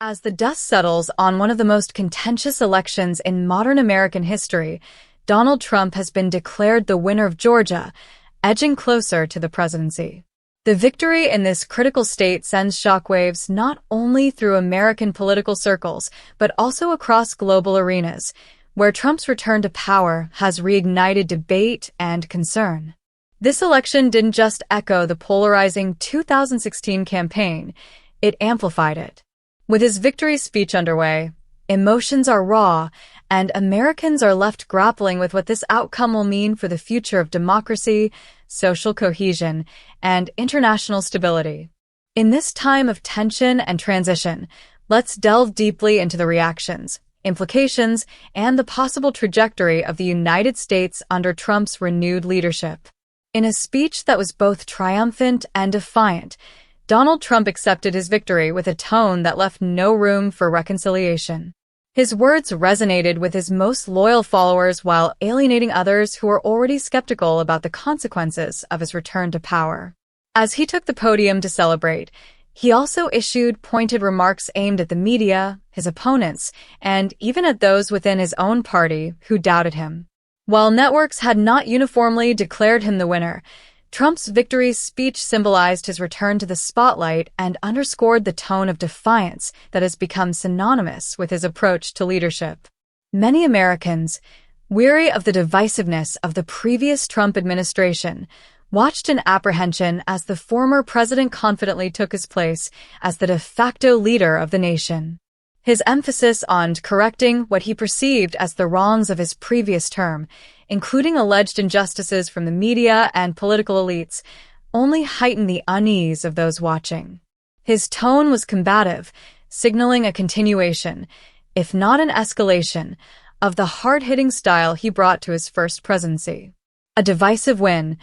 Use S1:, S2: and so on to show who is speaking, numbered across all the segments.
S1: As the dust settles on one of the most contentious elections in modern American history, Donald Trump has been declared the winner of Georgia, edging closer to the presidency. The victory in this critical state sends shockwaves not only through American political circles, but also across global arenas, where Trump's return to power has reignited debate and concern. This election didn't just echo the polarizing 2016 campaign, it amplified it. With his victory speech underway, emotions are raw, and Americans are left grappling with what this outcome will mean for the future of democracy, social cohesion, and international stability. In this time of tension and transition, let's delve deeply into the reactions, implications, and the possible trajectory of the United States under Trump's renewed leadership. In a speech that was both triumphant and defiant, Donald Trump accepted his victory with a tone that left no room for reconciliation. His words resonated with his most loyal followers while alienating others who were already skeptical about the consequences of his return to power. As he took the podium to celebrate, he also issued pointed remarks aimed at the media, his opponents, and even at those within his own party who doubted him. While networks had not uniformly declared him the winner, Trump's victory speech symbolized his return to the spotlight and underscored the tone of defiance that has become synonymous with his approach to leadership. Many Americans, weary of the divisiveness of the previous Trump administration, watched in apprehension as the former president confidently took his place as the de facto leader of the nation. His emphasis on correcting what he perceived as the wrongs of his previous term, including alleged injustices from the media and political elites, only heightened the unease of those watching. His tone was combative, signaling a continuation, if not an escalation, of the hard-hitting style he brought to his first presidency. A divisive win,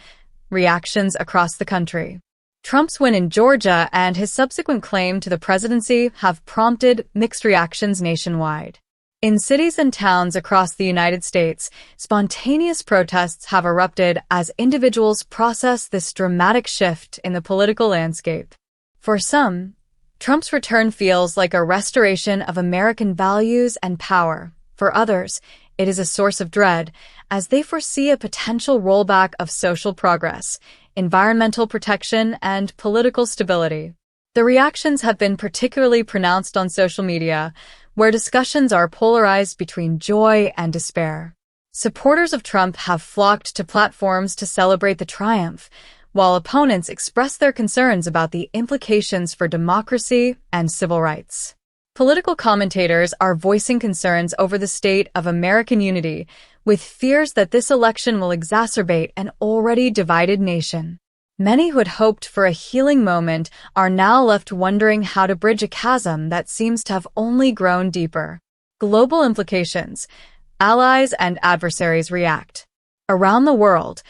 S1: reactions across the country. Trump's win in Georgia and his subsequent claim to the presidency have prompted mixed reactions nationwide. In cities and towns across the United States, spontaneous protests have erupted as individuals process this dramatic shift in the political landscape. For some, Trump's return feels like a restoration of American values and power. For others, it is a source of dread, as they foresee a potential rollback of social progress, environmental protection, and political stability. The reactions have been particularly pronounced on social media, where discussions are polarized between joy and despair. Supporters of Trump have flocked to platforms to celebrate the triumph, while opponents express their concerns about the implications for democracy and civil rights. Political commentators are voicing concerns over the state of American unity, with fears that this election will exacerbate an already divided nation. Many who had hoped for a healing moment are now left wondering how to bridge a chasm that seems to have only grown deeper. Global implications. Allies and adversaries react. Around the world,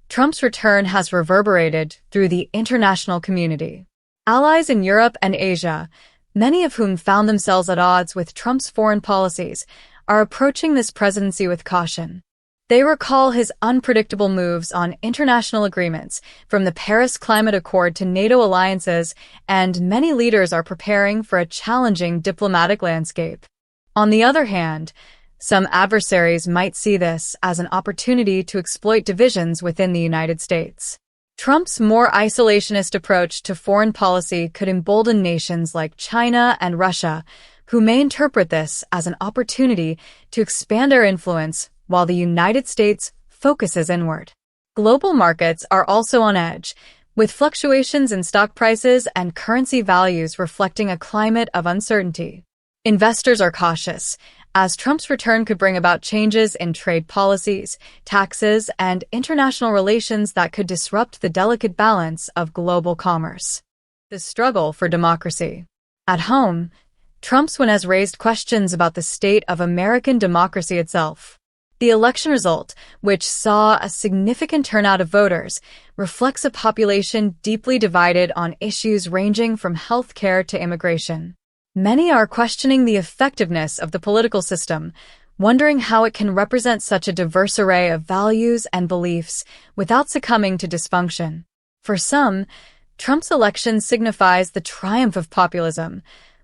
S1: Trump's return has reverberated through the international community. Allies in Europe and Asia, many of whom found themselves at odds with Trump's foreign policies, are approaching this presidency with caution. They recall his unpredictable moves on international agreements, from the Paris Climate Accord to NATO alliances, and many leaders are preparing for a challenging diplomatic landscape. On the other hand, some adversaries might see this as an opportunity to exploit divisions within the United States. Trump's more isolationist approach to foreign policy could embolden nations like China and Russia, who may interpret this as an opportunity to expand their influence while the United States focuses inward. Global markets are also on edge, with fluctuations in stock prices and currency values reflecting a climate of uncertainty. Investors are cautious, as Trump's return could bring about changes in trade policies, taxes, and international relations that could disrupt the delicate balance of global commerce. The struggle for democracy. At home, Trump's win has raised questions about the state of American democracy itself. The election result, which saw a significant turnout of voters, reflects a population deeply divided on issues ranging from healthcare to immigration. Many are questioning the effectiveness of the political system, wondering how it can represent such a diverse array of values and beliefs without succumbing to dysfunction. For some, Trump's election signifies the triumph of populism,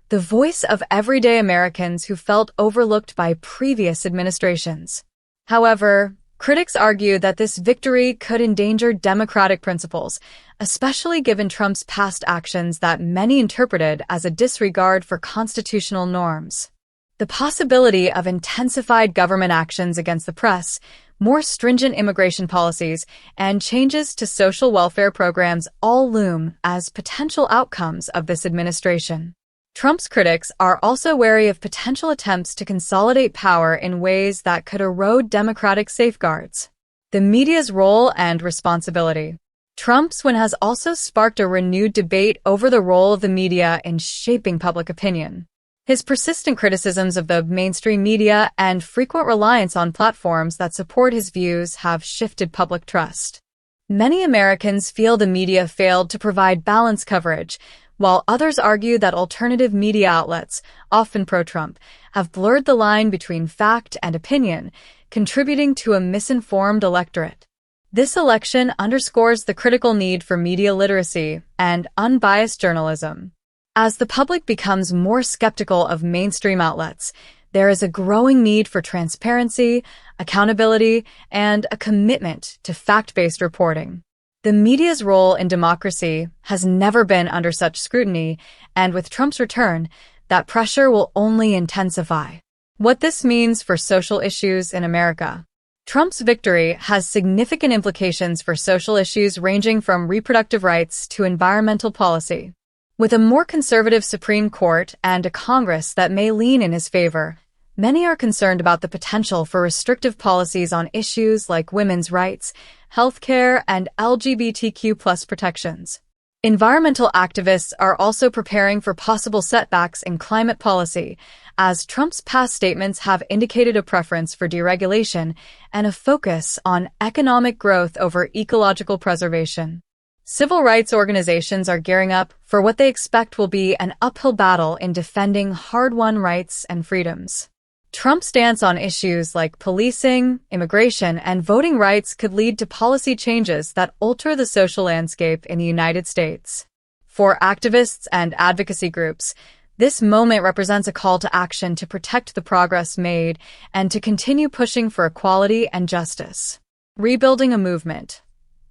S1: the voice of everyday Americans who felt overlooked by previous administrations. However, critics argue that this victory could endanger democratic principles, especially given Trump's past actions that many interpreted as a disregard for constitutional norms. The possibility of intensified government actions against the press, more stringent immigration policies, and changes to social welfare programs all loom as potential outcomes of this administration. Trump's critics are also wary of potential attempts to consolidate power in ways that could erode democratic safeguards. The media's role and responsibility. Trump's win has also sparked a renewed debate over the role of the media in shaping public opinion. His persistent criticisms of the mainstream media and frequent reliance on platforms that support his views have shifted public trust. Many Americans feel the media failed to provide balanced coverage, while others argue that alternative media outlets, often pro-Trump, have blurred the line between fact and opinion, contributing to a misinformed electorate. This election underscores the critical need for media literacy and unbiased journalism. As the public becomes more skeptical of mainstream outlets, there is a growing need for transparency, accountability, and a commitment to fact-based reporting. The media's role in democracy has never been under such scrutiny, and with Trump's return, that pressure will only intensify. What this means for social issues in America. Trump's victory has significant implications for social issues ranging from reproductive rights to environmental policy. With a more conservative Supreme Court and a Congress that may lean in his favor, many are concerned about the potential for restrictive policies on issues like women's rights, healthcare, and LGBTQ+ protections. Environmental activists are also preparing for possible setbacks in climate policy, as Trump's past statements have indicated a preference for deregulation and a focus on economic growth over ecological preservation. Civil rights organizations are gearing up for what they expect will be an uphill battle in defending hard-won rights and freedoms. Trump's stance on issues like policing, immigration, and voting rights could lead to policy changes that alter the social landscape in the United States. For activists and advocacy groups, this moment represents a call to action to protect the progress made and to continue pushing for equality and justice. Rebuilding a movement.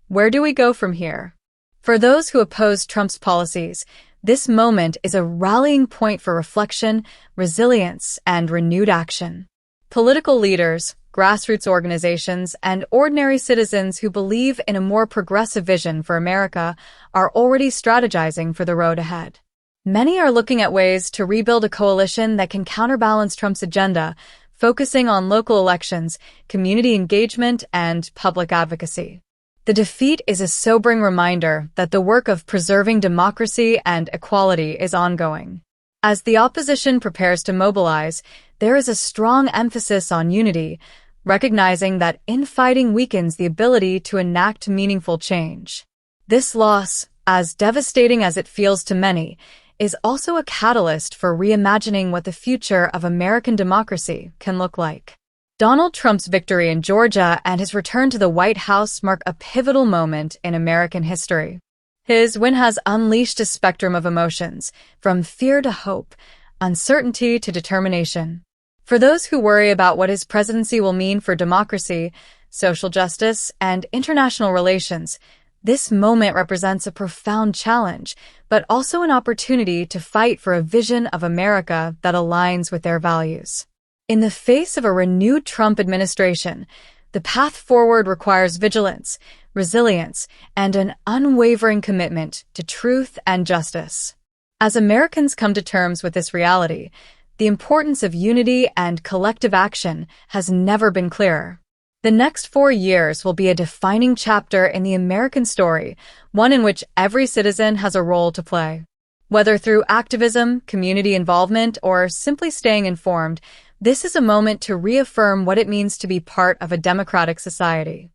S1: Where do we go from here? For those who oppose Trump's policies, this moment is a rallying point for reflection, resilience, and renewed action. Political leaders, grassroots organizations, and ordinary citizens who believe in a more progressive vision for America are already strategizing for the road ahead. Many are looking at ways to rebuild a coalition that can counterbalance Trump's agenda, focusing on local elections, community engagement, and public advocacy. The defeat is a sobering reminder that the work of preserving democracy and equality is ongoing. As the opposition prepares to mobilize, there is a strong emphasis on unity, recognizing that infighting weakens the ability to enact meaningful change. This loss, as devastating as it feels to many, is also a catalyst for reimagining what the future of American democracy can look like. Donald Trump's victory in Georgia and his return to the White House mark a pivotal moment in American history. His win has unleashed a spectrum of emotions, from fear to hope, uncertainty to determination. For those who worry about what his presidency will mean for democracy, social justice, and international relations, this moment represents a profound challenge, but also an opportunity to fight for a vision of America that aligns with their values. In the face of a renewed Trump administration, the path forward requires vigilance, resilience, and an unwavering commitment to truth and justice. As Americans come to terms with this reality, the importance of unity and collective action has never been clearer. The next 4 years will be a defining chapter in the American story, one in which every citizen has a role to play. Whether through activism, community involvement, or simply staying informed, this is a moment to reaffirm what it means to be part of a democratic society.